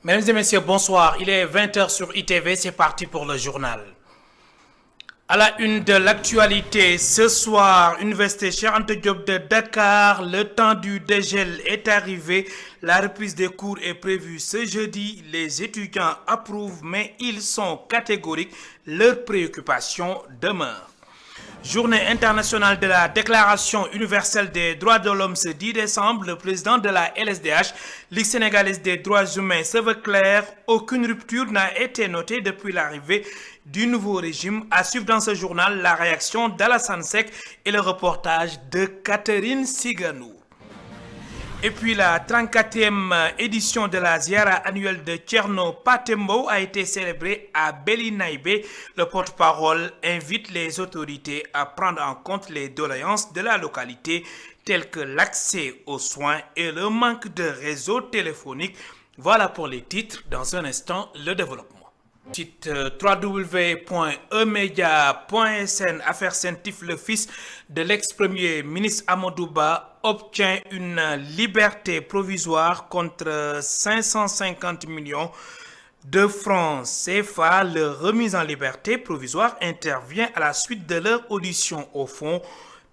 Mesdames et messieurs, bonsoir. Il est 20h sur ITV, c'est parti pour le journal. À la une de l'actualité, ce soir, Université Cheikh Anta Diop de Dakar, le temps du dégel est arrivé. La reprise des cours est prévue ce jeudi. Les étudiants approuvent, mais ils sont catégoriques. Leurs préoccupations demeurent. Journée internationale de la Déclaration universelle des droits de l'homme ce 10 décembre, le président de la LSDH, Ligue sénégalaise des droits humains, se veut clair. Aucune rupture n'a été notée depuis l'arrivée du nouveau régime. À suivre dans ce journal la réaction d'Alassane Seck et le reportage de Catherine Siganou. Et puis la 34e édition de la Ziara annuelle de Thierno Patembo a été célébrée à Belinaïbé. Le porte-parole invite les autorités à prendre en compte les doléances de la localité telles que l'accès aux soins et le manque de réseau téléphonique. Voilà pour les titres. Dans un instant, le développement. Site www.emedia.sn. Affaire Saint-Tif, le fils de l'ex-premier ministre Amadou Ba obtient une liberté provisoire contre 550 millions de francs CFA. Leur remise en liberté provisoire intervient à la suite de leur audition au fond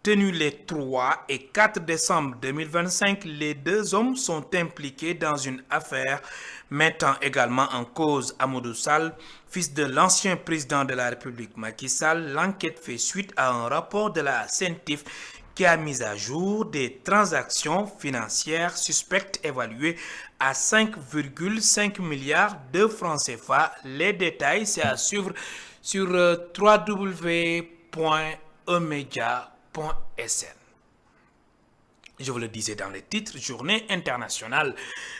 tenue les 3 et 4 décembre 2025. Les deux hommes sont impliqués dans une affaire mettant également en cause Amadou Sall, fils de l'ancien président de la République Macky Sall. L'enquête fait suite à un rapport de la CENTIF qui a mis à jour des transactions financières suspectes évaluées à 5,5 milliards de francs CFA. Les détails, c'est à suivre sur www.emedia.sn. Je vous le disais dans les titres, journée internationale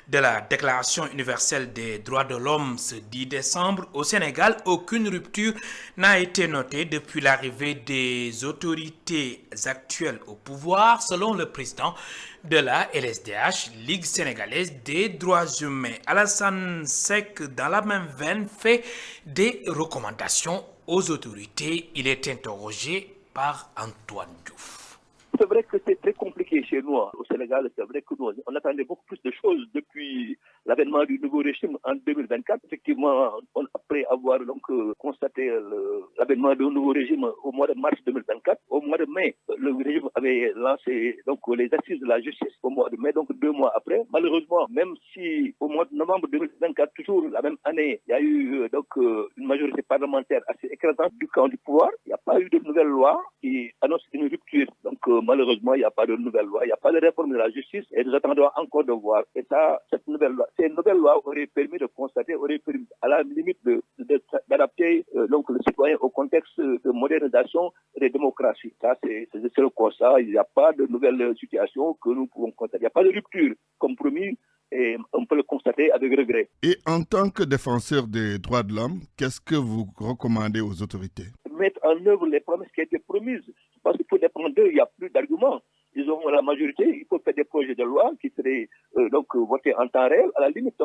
de la Déclaration universelle des droits de l'homme ce 10 décembre. Au Sénégal, aucune rupture n'a été notée depuis l'arrivée des autorités actuelles au pouvoir, selon le président de la LSDH, Ligue sénégalaise des droits humains. Alassane Seck, dans la même veine, fait des recommandations aux autorités. Il est interrogé par Antoine Diouf. C'est vrai que c'est très compliqué chez nous, au Sénégal. C'est vrai que nous, on attendait beaucoup plus de choses depuis l'avènement du nouveau régime en 2024. Effectivement, après avoir constaté l'avènement du nouveau régime au mois de mars 2024, au mois de mai, le régime avait lancé les assises de la justice au mois de mai, donc 2 mois après. Malheureusement, même si au mois de novembre 2024, toujours la même année, il y a eu une majorité parlementaire assez écrasante du camp du pouvoir, il n'y a pas eu de nouvelle loi qui annonce une rupture. Malheureusement, il n'y a pas de nouvelle loi, il n'y a pas de réforme de la justice et nous attendons encore de voir. Et ça, ces nouvelles lois auraient permis de constater, auraient permis à la limite d'adapter le citoyen au contexte de modernisation et de démocratie. Ça, c'est le constat. Il n'y a pas de nouvelle situation que nous pouvons constater. Il n'y a pas de rupture, comme promis. Et on peut le constater avec regret. Et en tant que défenseur des droits de l'homme, qu'est-ce que vous recommandez aux autorités? Mettre en œuvre les promesses qui ont été promises. Parce qu'il faut dépendre d'eux, il n'y a plus d'arguments. Ils auront la majorité, il faut faire des projets de loi qui seraient votés en temps réel. À la limite,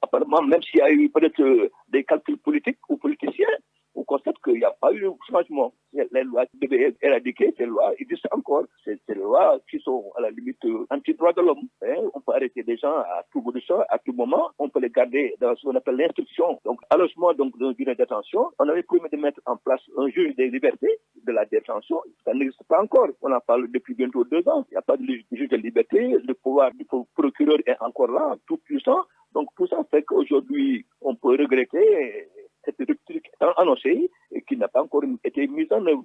apparemment, même s'il y a eu peut-être des calculs politiques ou politiciens, on constate qu'il n'y a pas eu de changement. Les lois qui devaient éradiquer, ces lois existent encore. C'est des lois qui sont à la limite anti-droits de l'homme. On peut arrêter des gens à tout bout de champ, à tout moment. On peut les garder dans ce qu'on appelle l'instruction. Donc, allongement d'une durée de détention. On avait promis de mettre en place un juge des libertés de la détention. Ça n'existe pas encore. On en parle depuis bientôt 2 ans. Il n'y a pas de juge de liberté. Le pouvoir du procureur est encore là, tout puissant. Donc, tout ça fait qu'aujourd'hui, on peut regretter cette rupture annoncée et qui n'a pas encore été mise en œuvre.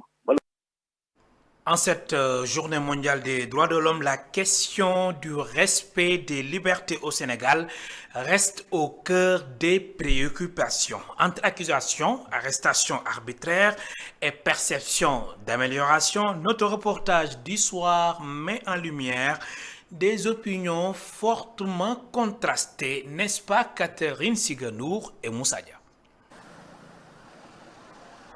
En cette journée mondiale des droits de l'homme, la question du respect des libertés au Sénégal reste au cœur des préoccupations. Entre accusations, arrestations arbitraires et perception d'amélioration, notre reportage du soir met en lumière des opinions fortement contrastées, n'est-ce pas Catherine Siganou et Moussa Dia?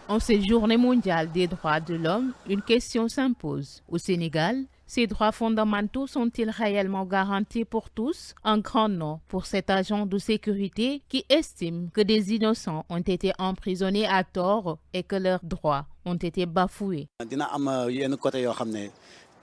En cette journée mondiale des droits de l'homme, une question s'impose. Au Sénégal, ces droits fondamentaux sont-ils réellement garantis pour tous? Un grand non pour cet agent de sécurité qui estime que des innocents ont été emprisonnés à tort et que leurs droits ont été bafoués.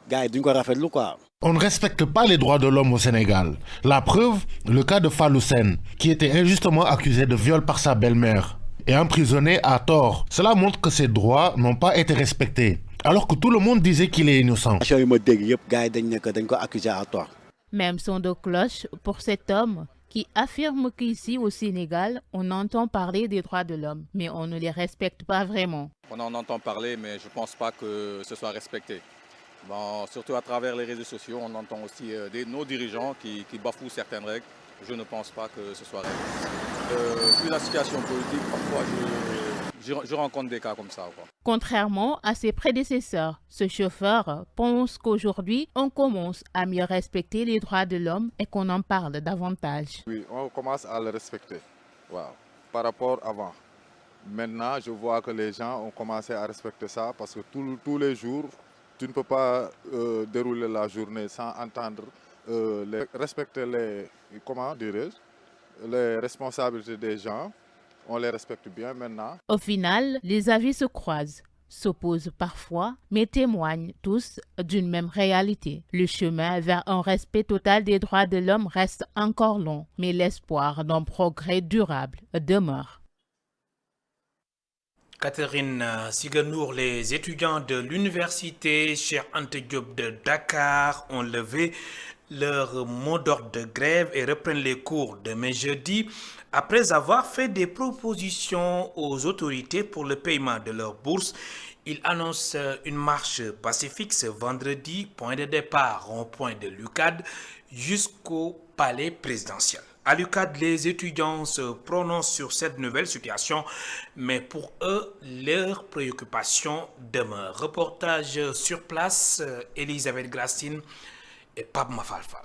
gars yi duñ ko rafetlu quoi. On ne respecte pas les droits de l'homme au Sénégal. La preuve, le cas de Fallou Sène, qui était injustement accusé de viol par sa belle-mère et emprisonné à tort. Cela montre que ses droits n'ont pas été respectés, alors que tout le monde disait qu'il est innocent. yu ma dégg yëpp gars yi dañ ko accusé à tort. Même son de cloche pour cet homme qui affirme qu'ici au Sénégal, on entend parler des droits de l'homme, mais on ne les respecte pas vraiment. On en entend parler, mais je ne pense pas que ce soit respecté. Bon, surtout à travers les réseaux sociaux, on entend aussi nos dirigeants qui bafouent certaines règles. Je ne pense pas que ce soit réel. Vu la situation politique, parfois je rencontre des cas comme ça. Quoi. Contrairement à ses prédécesseurs, ce chauffeur pense qu'aujourd'hui, on commence à mieux respecter les droits de l'homme et qu'on en parle davantage. Oui, on commence à le respecter. Wow. Par rapport à avant. Maintenant, je vois que les gens ont commencé à respecter ça parce que tous les jours, tu ne peux pas dérouler la journée sans entendre respecter les responsabilités des gens. On les respecte bien maintenant. Au final, les avis se croisent, s'opposent parfois, mais témoignent tous d'une même réalité. Le chemin vers un respect total des droits de l'homme reste encore long, mais l'espoir d'un progrès durable demeure. Catherine Siganour, les étudiants de l'université Cheikh Anta Diop de Dakar ont levé leur mot d'ordre de grève et reprennent les cours demain jeudi après avoir fait des propositions aux autorités pour le paiement de leurs bourses. Ils annoncent une marche pacifique ce vendredi, point de départ rond-point de l'UCAD jusqu'au palais présidentiel. À l'UCAD, les étudiants se prononcent sur cette nouvelle situation, mais pour eux, leurs préoccupations demeurent. Reportage sur place, Elisabeth Gracine et Pape Mafalfa.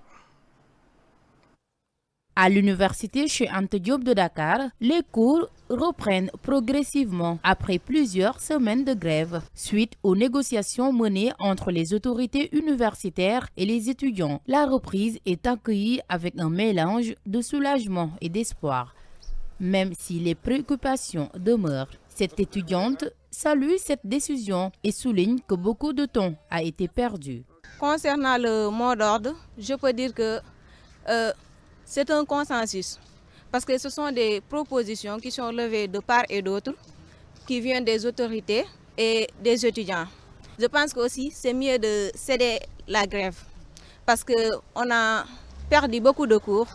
À l'université Cheikh Anta Diop de Dakar, les cours reprennent progressivement après plusieurs semaines de grève, suite aux négociations menées entre les autorités universitaires et les étudiants. La reprise est accueillie avec un mélange de soulagement et d'espoir, même si les préoccupations demeurent. Cette étudiante salue cette décision et souligne que beaucoup de temps a été perdu. Concernant le mot d'ordre, je peux dire que c'est un consensus parce que ce sont des propositions qui sont levées de part et d'autre, qui viennent des autorités et des étudiants. Je pense qu'aussi c'est mieux de céder la grève parce qu'on a perdu beaucoup de cours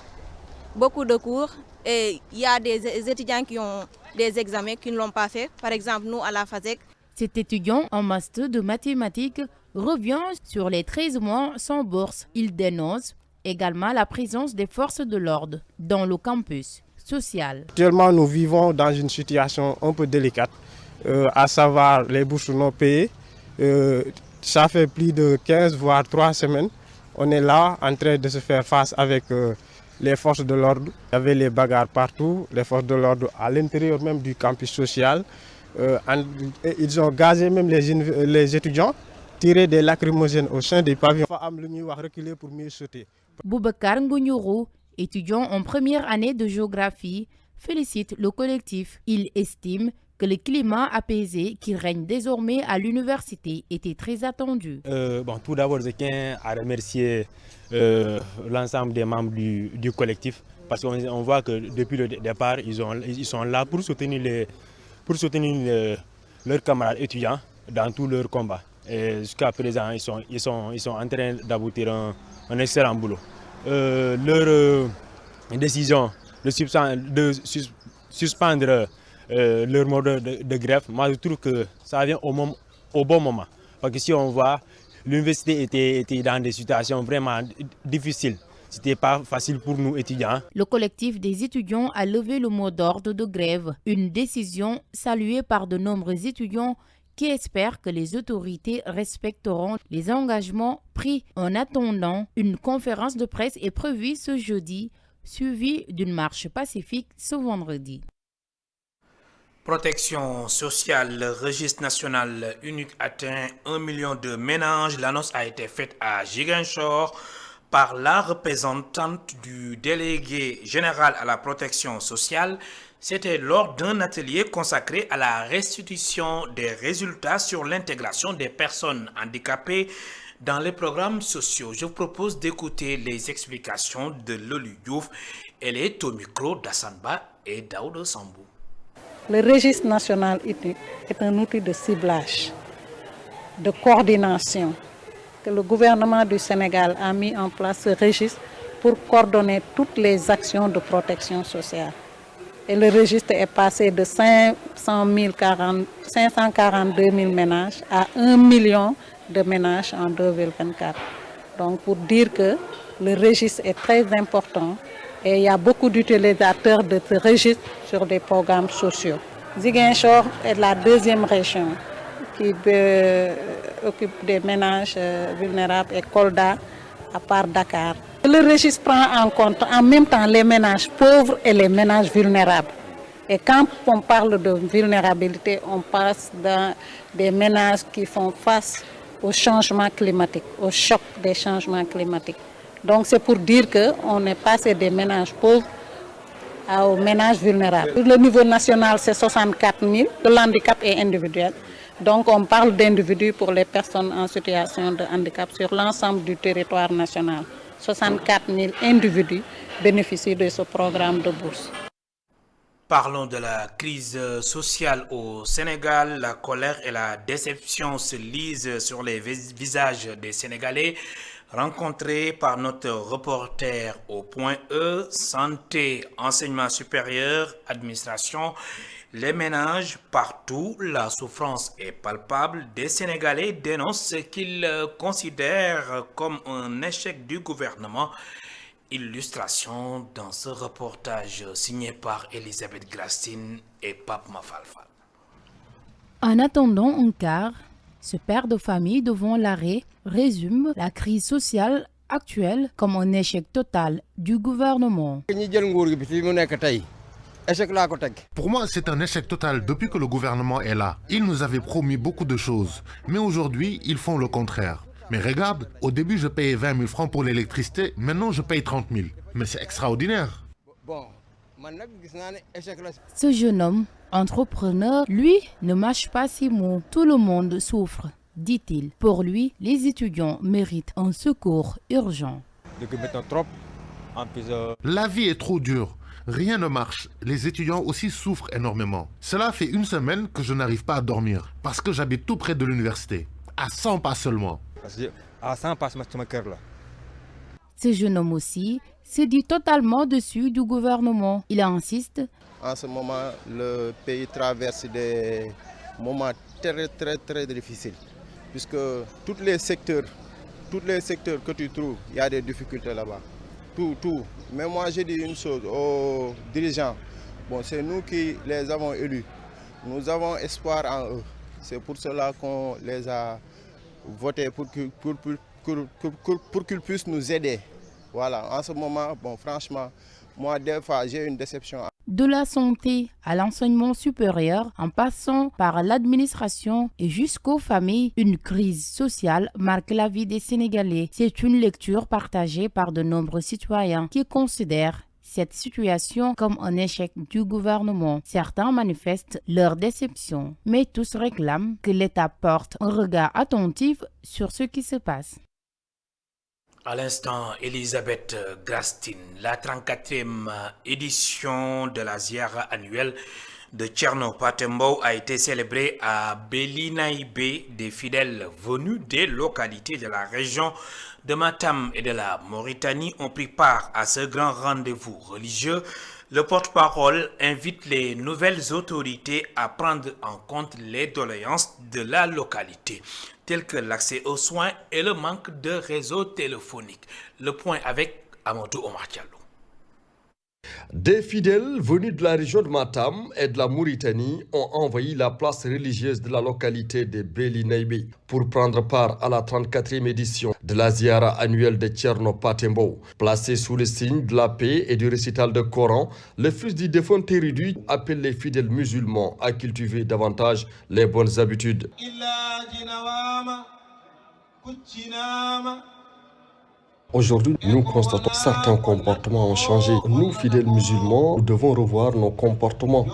et il y a des étudiants qui ont des examens qui ne l'ont pas fait. Par exemple, nous à la FASEC. Cet étudiant en master de mathématiques revient sur les 13 mois sans bourse. Il dénonce également la présence des forces de l'ordre dans le campus social. Actuellement, nous vivons dans une situation un peu délicate, à savoir les bourses non payées. Ça fait plus de 15 voire 3 semaines. On est là en train de se faire face avec les forces de l'ordre. Il y avait les bagarres partout, les forces de l'ordre à l'intérieur même du campus social. Ils ont gazé même les étudiants, tiré des lacrymogènes au sein des pavillons. Il faut reculer pour mieux sauter. Boubacar Ngounourou, étudiant en première année de géographie, félicite le collectif. Il estime que le climat apaisé qui règne désormais à l'université était très attendu. Tout d'abord, je tiens à remercier l'ensemble des membres du collectif parce qu'on voit que depuis le départ, ils sont là pour soutenir leurs camarades étudiants dans tous leurs combats. Et jusqu'à présent, ils sont en train d'aboutir un excellent boulot. Leur décision de suspendre leur mode de grève, moi je trouve que ça vient au bon moment. Parce que si on voit, l'université était dans des situations vraiment difficiles. Ce n'était pas facile pour nous étudiants. Le collectif des étudiants a levé le mot d'ordre de grève, une décision saluée par de nombreux étudiants qui espèrent que les autorités respecteront les engagements pris. En attendant, une conférence de presse est prévue ce jeudi, suivie d'une marche pacifique ce vendredi. Protection sociale, le registre national unique atteint 1 million de ménages. L'annonce a été faite à Ziguinchor par la représentante du délégué général à la protection sociale. C'était lors d'un atelier consacré à la restitution des résultats sur l'intégration des personnes handicapées dans les programmes sociaux. Je vous propose d'écouter les explications de Loli Diouf. Elle est au micro d'Assanba et Daouda Sambou. Le registre national unique est un outil de ciblage, de coordination, que le gouvernement du Sénégal a mis en place ce registre pour coordonner toutes les actions de protection sociale. Et le registre est passé de 542 000 ménages à 1 million de ménages en 2024. Donc pour dire que le registre est très important et il y a beaucoup d'utilisateurs de ce registre sur des programmes sociaux. Ziguinchor est la deuxième région qui occupe des ménages vulnérables et Kolda à part Dakar. Le registre prend en compte en même temps les ménages pauvres et les ménages vulnérables. Et quand on parle de vulnérabilité, on passe dans des ménages qui font face au changement climatique, au choc des changements climatiques. Donc c'est pour dire qu'on est passé des ménages pauvres aux ménages vulnérables. Le niveau national, c'est 64 000. Le handicap est individuel. Donc on parle d'individus pour les personnes en situation de handicap sur l'ensemble du territoire national. 64 000 individus bénéficient de ce programme de bourse. Parlons de la crise sociale au Sénégal. La colère et la déception se lisent sur les visages des Sénégalais rencontrés par notre reporter au point E, santé, enseignement supérieur, administration. Les ménages, partout, la souffrance est palpable. Des Sénégalais dénoncent ce qu'ils considèrent comme un échec du gouvernement. Illustration dans ce reportage signé par Elisabeth Grastine et Pape Mafalfal. En attendant un quart, ce père de famille devant l'arrêt résume la crise sociale actuelle comme un échec total du gouvernement. Pour moi, c'est un échec total depuis que le gouvernement est là. Il nous avait promis beaucoup de choses, mais aujourd'hui, ils font le contraire. Mais regarde, au début, je payais 20 000 francs pour l'électricité, maintenant je paye 30 000. Mais c'est extraordinaire. Ce jeune homme, entrepreneur, lui, ne mâche pas ses mots. Tout le monde souffre, dit-il. Pour lui, les étudiants méritent un secours urgent. La vie est trop dure. Rien ne marche. Les étudiants aussi souffrent énormément. Cela fait une semaine que je n'arrive pas à dormir parce que j'habite tout près de l'université. À 100 pas seulement. Ce jeune homme aussi se dit totalement dessus du gouvernement. Il insiste. En ce moment, le pays traverse des moments très difficiles. Puisque tous les secteurs que tu trouves, il y a des difficultés là-bas. Tout. Mais moi, je dis une chose aux dirigeants. Bon, c'est nous qui les avons élus. Nous avons espoir en eux. C'est pour cela qu'on les a votés pour qu'ils puissent nous aider. Voilà, en ce moment, bon, franchement, moi, des fois, j'ai une déception. De la santé à l'enseignement supérieur, en passant par l'administration et jusqu'aux familles, une crise sociale marque la vie des Sénégalais. C'est une lecture partagée par de nombreux citoyens qui considèrent cette situation comme un échec du gouvernement. Certains manifestent leur déception, mais tous réclament que l'État porte un regard attentif sur ce qui se passe. À l'instant, Elisabeth Grastine, la 34e édition de la Ziara annuelle de Thierno Patembo a été célébrée à Belinaïbé. Des fidèles venus des localités de la région de Matam et de la Mauritanie ont pris part à ce grand rendez-vous religieux. Le porte-parole invite les nouvelles autorités à prendre en compte les doléances de la localité, tels que l'accès aux soins et le manque de réseau téléphonique. Le point avec Amadou Omar Diallo. Des fidèles venus de la région de Matam et de la Mauritanie ont envahi la place religieuse de la localité de Belinaïbé pour prendre part à la 34e édition de la Ziara annuelle de Thierno Patembo. Placé sous le signe de la paix et du récital de Coran, le fils du défunt érudit appelle les fidèles musulmans à cultiver davantage les bonnes habitudes. Aujourd'hui, nous constatons certains comportements ont changé. Nous, fidèles musulmans, nous devons revoir nos comportements.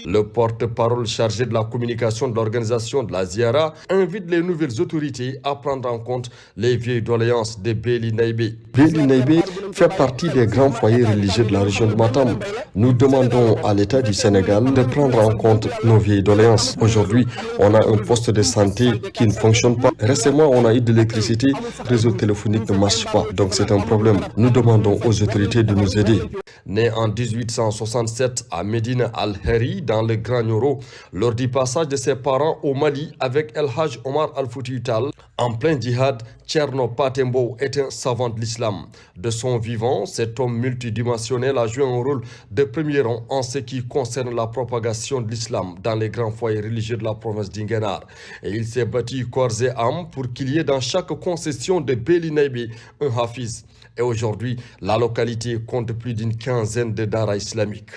Le porte-parole chargé de la communication de l'organisation de la Ziara invite les nouvelles autorités à prendre en compte les vieilles doléances de Béli Naïbé. Béli Naïbé fait partie des grands foyers religieux de la région de Matam. Nous demandons à l'État du Sénégal de prendre en compte nos vieilles doléances. Aujourd'hui, on a un poste de santé qui ne fonctionne pas. Récemment, on a eu de l'électricité, le réseau téléphonique ne marche pas. Donc c'est un problème. Nous demandons aux autorités de nous aider. Né en 1867 à Médine Al-Heri, dans le Grand Nioro, lors du passage de ses parents au Mali avec El Hajj Omar Al-Fouti Tall, en plein djihad, Thierno Patembo est un savant de l'islam. De son vivant, cet homme multidimensionnel a joué un rôle de premier rang en ce qui concerne la propagation de l'islam dans les grands foyers religieux de la province d'Inguenar. Et il s'est battu corps et âme pour qu'il y ait dans chaque concession de Béli Naïbé un hafiz. Et aujourd'hui, la localité compte plus d'une quinzaine de daras islamiques.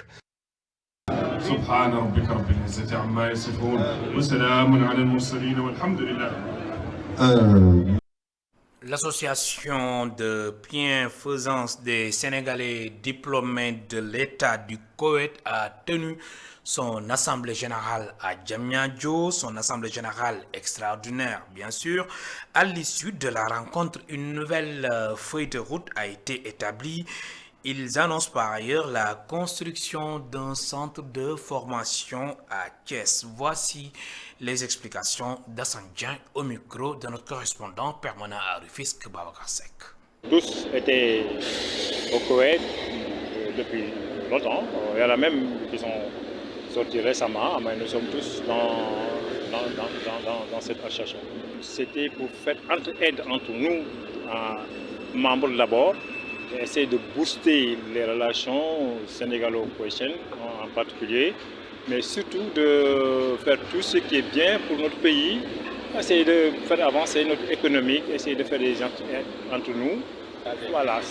L'association de bienfaisance des Sénégalais diplômés de l'État du Koweït a tenu son assemblée générale à Diamniadio, son assemblée générale extraordinaire bien sûr. À l'issue de la rencontre, une nouvelle feuille de route a été établie. Ils annoncent par ailleurs la construction d'un centre de formation à Thiès. Voici les explications d'Assane Dieng au micro de notre correspondant permanent à Rufisque, Babacar Seck. Tous étaient au Koweït depuis longtemps. Il y en a même qui sont sortis récemment, mais nous sommes tous dans cette association. C'était pour faire entraide entre nous, membres d'abord, et essayer de booster les relations sénégalo-koweïtiennes en particulier, mais surtout de faire tout ce qui est bien pour notre pays, essayer de faire avancer notre économie, essayer de faire des entraides entre nous. Voilà,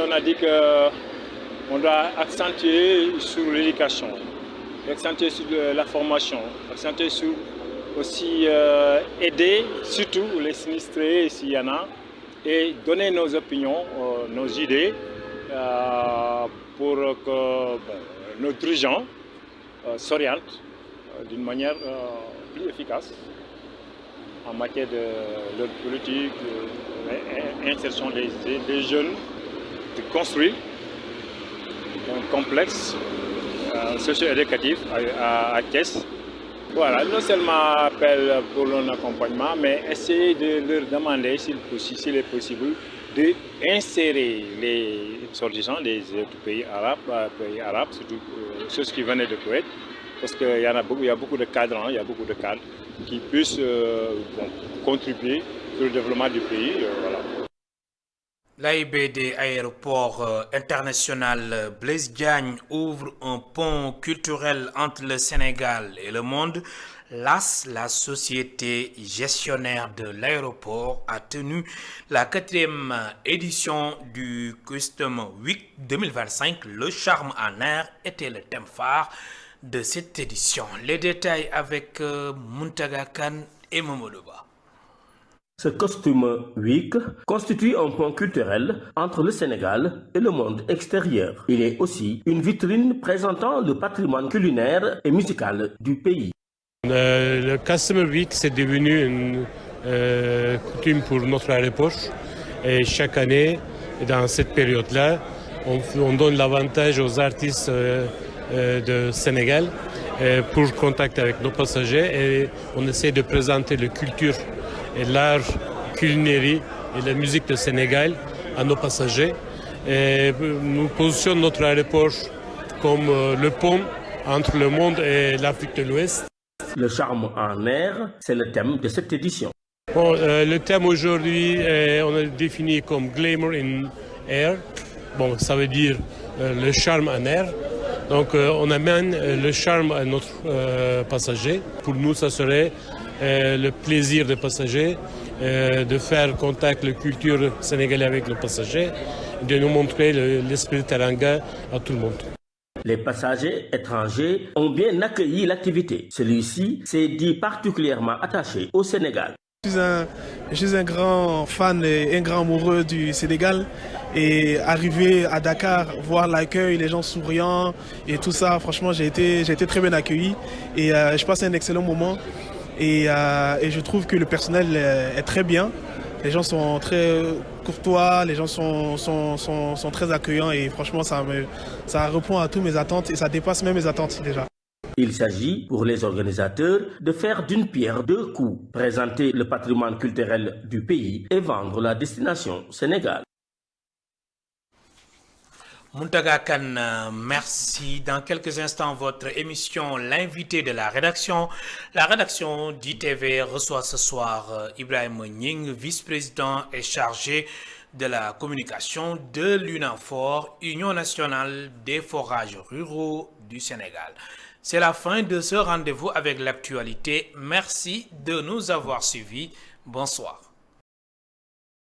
on a dit qu'on doit accentuer sur l'éducation, accentuer sur la formation, accentuer sur aussi aider surtout les sinistrés s'il y en a, et donner nos opinions, nos idées pour que nos dirigeants s'orientent d'une manière plus efficace en matière de leur politique, insertion des jeunes, de construire un complexe socio-éducatif à Thiès. Voilà, non seulement appel pour leur accompagnement, mais essayer de leur demander, s'il est possible, d'insérer les sortissants des autres pays arabes, surtout ceux qui venaient de Koweït, parce qu'il y a beaucoup de cadres, qui puissent contribuer sur le développement du pays. Voilà. L'AIBD Aéroport international Blaise Diagne ouvre un pont culturel entre le Sénégal et le monde. L'AS, la société gestionnaire de l'aéroport, a tenu la 4e édition du Custom Week 2025. Le charme en air était le thème phare de cette édition. Les détails avec Muntaga Khan et Momodoba. Ce Costume Week constitue un pont culturel entre le Sénégal et le monde extérieur. Il est aussi une vitrine présentant le patrimoine culinaire et musical du pays. Le Customer Week, c'est devenu une coutume pour notre aéroport. Et chaque année, dans cette période-là, on donne l'avantage aux artistes de Sénégal pour contact avec nos passagers et on essaie de présenter la culture et l'art culinaire et la musique du Sénégal à nos passagers. Et nous positionnons notre aéroport comme le pont entre le monde et l'Afrique de l'Ouest. Le charme en air, c'est le thème de cette édition. Bon, le thème aujourd'hui, on a défini comme Glamour in Air. Bon, ça veut dire le charme en air. Donc on amène le charme à notre passager. Pour nous, ça serait le plaisir des passagers, de faire contact la culture sénégalaise avec le passager, de nous montrer l'esprit Teranga à tout le monde. Les passagers étrangers ont bien accueilli l'activité. Celui-ci s'est dit particulièrement attaché au Sénégal. Je suis un grand fan et un grand amoureux du Sénégal Et arriver à Dakar, voir l'accueil, les gens souriants et tout ça, franchement, j'ai été très bien accueilli. Et je passe un excellent moment. Et je trouve que le personnel est très bien. Les gens sont très courtois, les gens sont très accueillants et franchement, ça répond à toutes mes attentes et ça dépasse même mes attentes déjà. Il s'agit pour les organisateurs de faire d'une pierre deux coups, présenter le patrimoine culturel du pays et vendre la destination Sénégal. Muntaga Khan, merci. Dans quelques instants, votre émission L'invité de la rédaction. La rédaction d'ITV reçoit ce soir Ibrahim Ning, vice-président et chargé de la communication de l'UNAFOR, Union nationale des forages ruraux du Sénégal. C'est la fin de ce rendez-vous avec l'actualité. Merci de nous avoir suivis. Bonsoir.